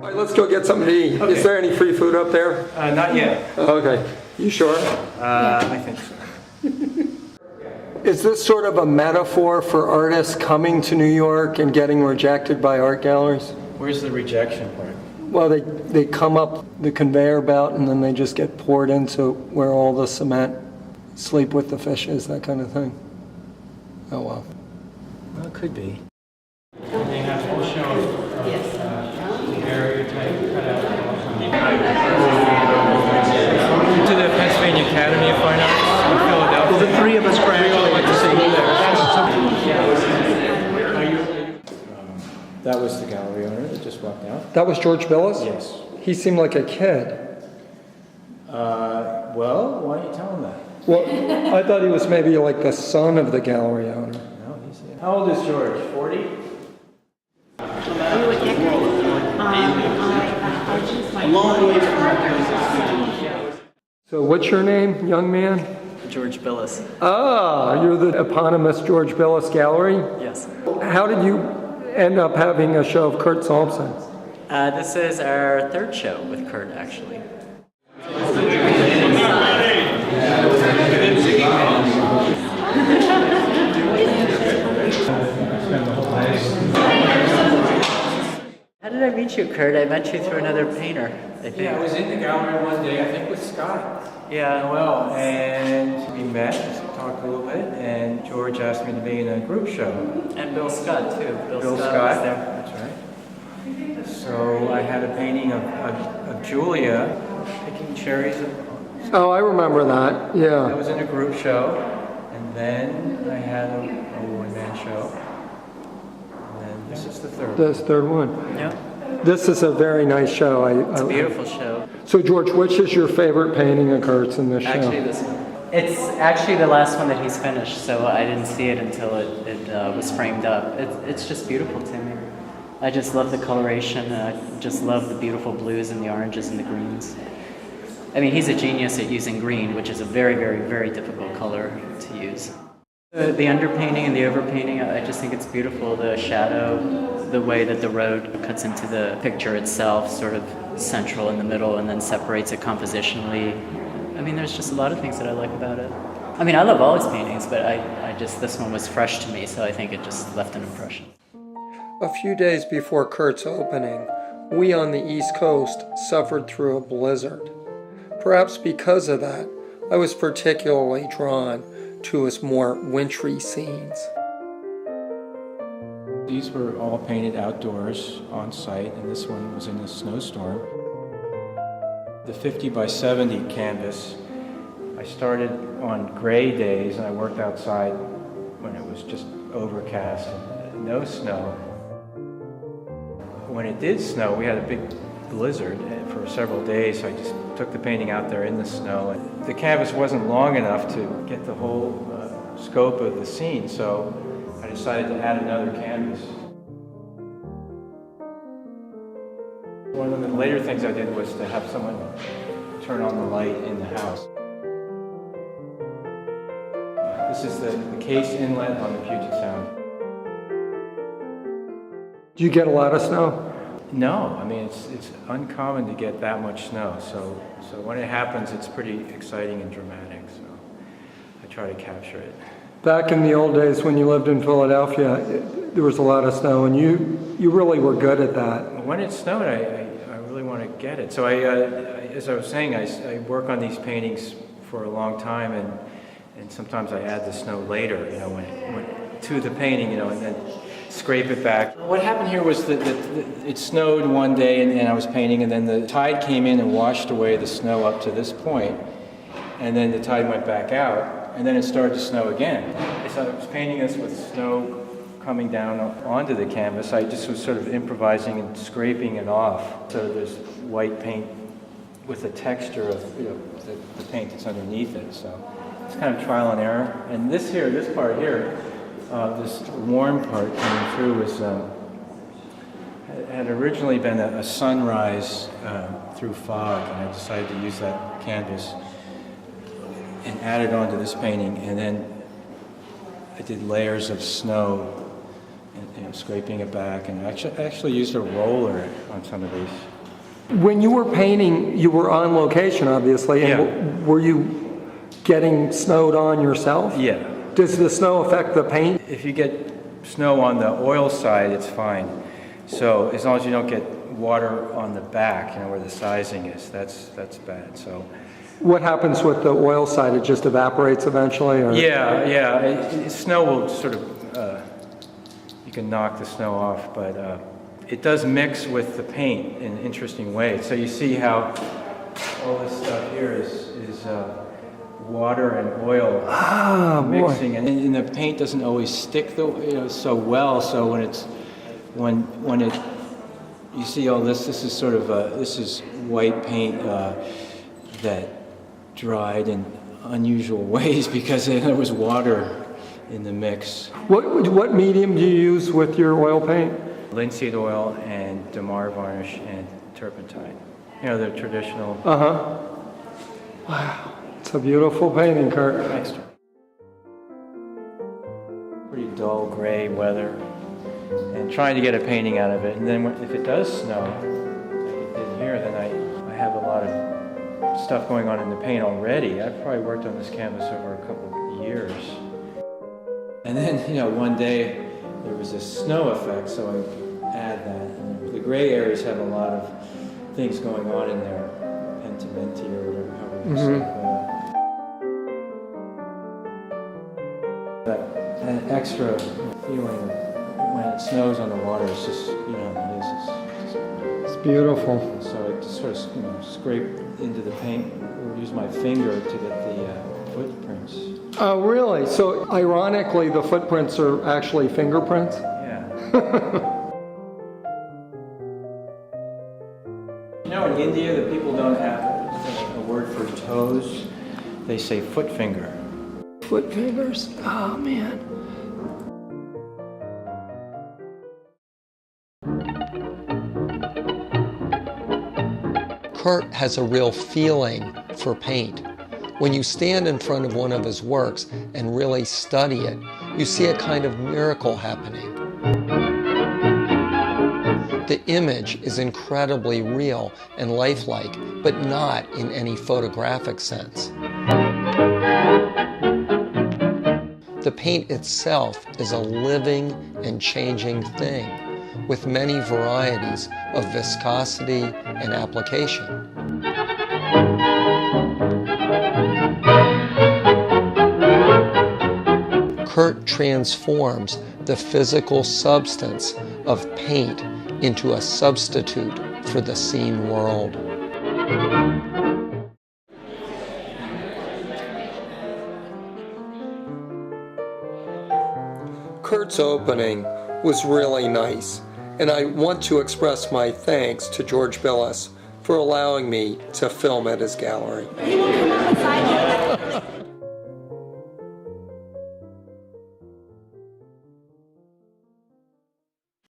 All right, let's go get something to eat. Okay. Is there any free food up there? Not yet. Okay. You sure? I think so. Is this sort of a metaphor for artists coming to New York and getting rejected by art galleries? Where's the rejection part? Well, they come up the conveyor belt and then they just get poured into where all the cement, sleep with the fishes, that kind of thing. Oh, well. Well, it could be. They have full show of area type cutout. To the Pennsylvania Academy of Fine Arts in Philadelphia. Well, the three of us graduated went to see you there. That was the gallery owner that just walked out. That was George Billis? Yes. He seemed like a kid. Well, why don't you tell him that? Well, I thought he was maybe like the son of the gallery owner. No, he's. How old is George? 40? So what's your name, young man? George Billis. Ah, you're the eponymous George Billis Gallery? Yes. How did you end up having a show of Kurt Solmssen? This is our third show with Kurt, actually. How did I meet you, Kurt? I met you through another painter, I think. Yeah, I was in the gallery one day, I think with Scott. Yeah. Noel, and we met, talked a little bit, and George asked me to be in a group show. And Bill Scott, too. Bill Scott Scott, was there. that's right. So I had a painting of Julia picking cherries. Oh, I remember that, That yeah. was in a group show, and then I had a one-man show. And then this is the third one. This third one. Yeah. This is a very nice show. It's a beautiful show. So George, which is your favorite painting of Kurt's in this show? Actually, this one. It's actually the last one that he's finished, so I didn't see it until it was framed up. It's just beautiful to me. I just love the coloration, and I just love the beautiful blues and the oranges and the greens. I mean, he's a genius at using green, which is a very, very, very difficult color to use. The underpainting and the overpainting, I just think it's beautiful. The shadow, the way that the road cuts into the picture itself, sort of central in the middle and then separates it compositionally. I mean, there's just a lot of things that I like about it. I mean, I love all his paintings, but this one was fresh to me, so I think it just left an impression. A few days before Kurt's opening, we on the East Coast suffered through a blizzard. Perhaps because of that, I was particularly drawn to his more wintry scenes. These were all painted outdoors on site, and this one was in a snowstorm. The 50 by 70 canvas, I started on gray days, and I worked outside when it was just overcast and no snow. When it did snow, we had a big blizzard for several days, so I just took the painting out there in the snow. And the canvas wasn't long enough to get the whole scope of the scene, so I decided to add another canvas. One of the later things I did was to have someone turn on the light in the house. This is the case inlet on the Puget Sound. Do you get a lot of snow? No, I mean, it's uncommon to get that much snow, so when it happens, it's pretty exciting and dramatic, so I try to capture it. Back in the old days when you lived in Philadelphia, there was a lot of snow, and you really were good at that. When it snowed, I really want to get it. So as I was saying, I work on these paintings for a long time, and sometimes I add the snow later, when to the painting, and then scrape it back. What happened here was that it snowed one day and I was painting, and then the tide came in and washed away the snow up to this point, and then the tide went back out, and then it started to snow again. So I was painting this with snow coming down onto the canvas. I just was sort of improvising and scraping it off. So there's white paint with the texture of the paint that's underneath it. So it's kind of trial and error. And this part here, this warm part coming through was had originally been a sunrise through fog, and I decided to use that canvas and add it onto this painting, and then I did layers of snow and scraping it back, and I actually used a roller on some of these When you were painting, you were on location, obviously, and Yeah. were you getting snowed on yourself? Yeah. Does the snow affect the paint? If you get snow on the oil side, it's fine. So as long as you don't get water on the back, you know, where the sizing is, that's bad. So What happens with the oil side? It just evaporates eventually? Or? yeah. Snow will sort of, you can knock the snow off, but it does mix with the paint in interesting ways. So you see how all this stuff here is water and oil mixing, and the paint doesn't always stick so well. So when you see all this is sort of this is white paint that dried in unusual ways because there was water in the mix. What medium do you use with your oil paint? Linseed oil and Damar varnish and turpentine. You know, the traditional. Wow, it's a beautiful painting, Kurt. Extra. Pretty dull gray weather, and trying to get a painting out of it. And then if it does snow, like it did here, then I have a lot of stuff going on in the paint already. I've probably worked on this canvas over a couple of years. And then, one day there was a snow effect, so I add that. And the gray areas have a lot of things going on in there, pentimenti or whatever, however you say that extra feeling of when it snows on the water is just, It's beautiful. so I just sort of, scrape into the paint or use my finger to get the footprints. Oh, really? So, ironically, the footprints are actually fingerprints? Yeah. In India, the people don't have a word for toes. They say foot finger. Foot fingers? Oh, man. Kurt has a real feeling for paint. When you stand in front of one of his works and really study it, you see a kind of miracle happening. The image is incredibly real and lifelike, but not in any photographic sense. The paint itself is a living and changing thing, with many varieties of viscosity and application. Kurt transforms the physical substance of paint into a substitute for the seen world. Kurt's opening was really nice, and I want to express my thanks to George Billis for allowing me to film at his gallery.